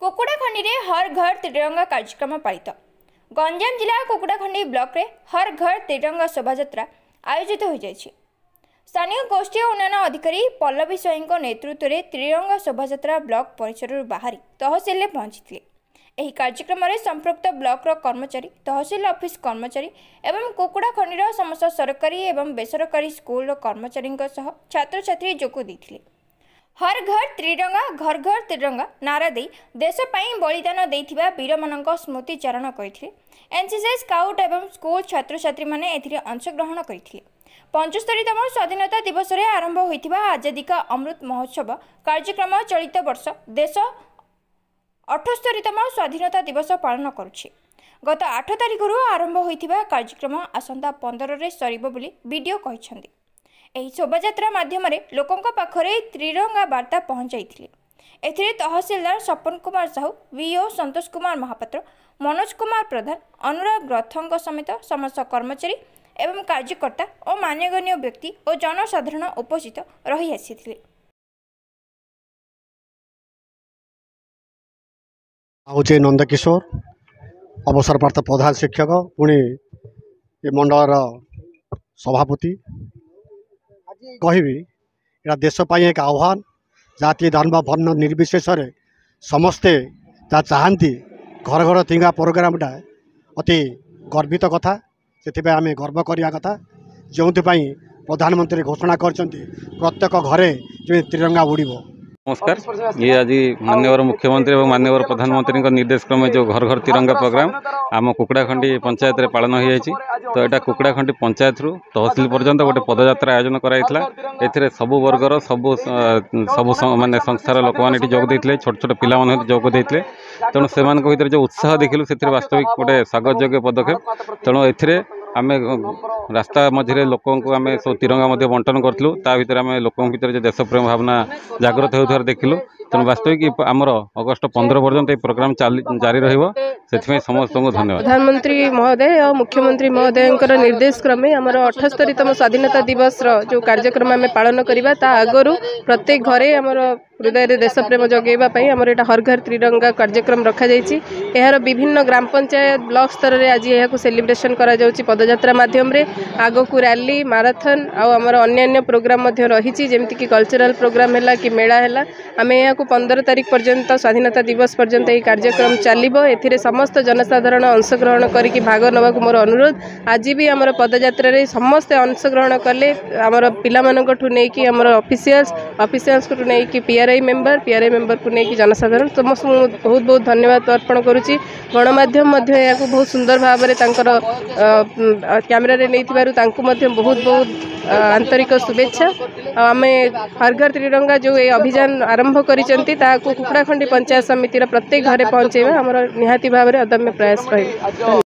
कुकुड़ाखंडी रे हर घर त्रिरंगा कार्यक्रम पालित। गंजाम जिला कुकुड़ाखंडी ब्लॉक रे हर घर त्रिरंगा शोभायात्रा आयोजित हो जायछि। स्थानीय गोष्ठी उन्नयन अधिकारी पल्लवी स्वाई नेतृत्व में त्रिरंगा शोभायात्रा ब्लॉक परिसर बाहरी तहसिल में पहुंची। ଏହି କାର୍ଯ୍ୟକ୍ରମରେ संपृक्त ବ୍ଲକର कर्मचारी, तहसिल ऑफिस कर्मचारी एवं कुकुड़ाखंडीर समस्त सरकारी एवं बेसरकारी स्कूल कर्मचारी छात्र छात्री जोग देथिले। हर घर त्रिरंगा घर घर त्रिरंगा नारा दे देश ପାଇଁ बलिदान देथिबा वीरमानक स्मृतिचारण करथिले। एनसीसी स्काउट एवं स्कूल छात्र छात्री माने एथिरे अंशग्रहण करथिले। 75तम स्वाधीनता दिवस रे आरंभ होइथिबा आजादी का अमृत महोत्सव कार्यक्रम चलित वर्ष देश 78तम स्वाधीनता दिवस पालन करुछि। गत 8 तारिखरु आरंभ होइथिबा कार्यक्रम आसंता 15 रे सरिबो बोली वीडियो कहिसंदी। एही शोभायात्रा माध्यम लोकों पाखरे त्रिरंगा वार्ता पहुंचाइथिले। एथिरे तहसीलदार सपन कुमार साहू, वीओ संतोष कुमार महापात्र, मनोज कुमार प्रधान, अनुराग रथंग समेत समस्त कर्मचारी एवं कार्यकर्ता और मान्यगण्य व्यक्ति और जनसाधारण उपस्थित रही आसिथिले। आउचे नंदकिशोर अवसरप्राप्त प्रधान शिक्षक पुणी मंडल सभापति कहबी या देश एक आह्वान जाति धर्म वर्ण निर्विशेष समस्ते चाहती घर घर तिरंगा प्रोग्रामटा अति गर्वित कथा से आम गर्व करने कथा जो प्रधानमंत्री घोषणा कर प्रत्येक घरे जो त्रिरंगा उड़ीबो। नमस्कार। ये आज माननीय मुख्यमंत्री और माननीय प्रधानमंत्री निर्देश क्रमे जो घर घर तिरंगा प्रोग्राम आम कुकुड़ाखंडी पंचायत रे पालन हो जाएगी। तो यहाँ कुकुड़ाखंडी पंचायत रु तहसिल पर्यंत गोटे पदयात्रा आयोजन कराइला। एथिरे सबु वर्गर सबु माने संस्थार लोक मैंने जोग देते, छोट छोट पिला जोग देते। तेणु से भर जो उत्साह देखिलु से वास्तविक गोटे स्वागत योग्य पदक्षेप। तेणु एथिरे आम रास्ता मझे लोक आम सब तिरंगा बंटन करूँ। ता भर आम लोक भर देश प्रेम भावना जागृत हो देखिलु। तेणु वास्तविक आमर अगस्ट 15 पर्यंत प्रोग्राम जारी रही समस्त को धन्यवाद। प्रधानमंत्री महोदय और मुख्यमंत्री महोदय निर्देश क्रमे आमर 78तम स्वाधीनता दिवस जो कार्यक्रम आम पालन करवा आगु प्रत्येक घरे आमर हृदय देश प्रेम जगेवाई आमर यहाँ हर घर त्रिरंगा कार्यक्रम रखा यार विभिन्न ग्राम पंचायत ब्लॉक स्तर में आज यहाँ सेलिब्रेशन करा पदयात्रा माध्यम आग को रैली माराथन आमर अन्य प्रोग्राम रही जमीक कल्चरल प्रोग्राम है कि मेला है। आम यहाँ 15 तारिख पर्यंत स्वाधीनता दिवस पर्यंत यह कार्यक्रम चलो। ए समस्त जनसाधारण अंशग्रहण करके भाग नवा मोर अनुरोध। आज भी आमर पदयात्रा समस्ते अंशग्रहण कले आमर पिलामानकठु नेकी आमर ऑफिशियल्स को नेकी पीआरआई मेंबर को लेकिन जनसाधारण समस्त बहुत बहुत धन्यवाद अर्पण करुच्ची। गणमाध्यम यहाँ बहुत सुंदर भाव में कैमेरा नहीं बहुत बहुत आंतरिक शुभेच्छा। आम हर घर त्रिरंगा जो ये अभियान आरंभ कर कुकुड़ाखंडी पंचायत समितिर प्रत्येक घरे पहुँचेवा आमर निहाती भाव में अदम्य प्रयास रही।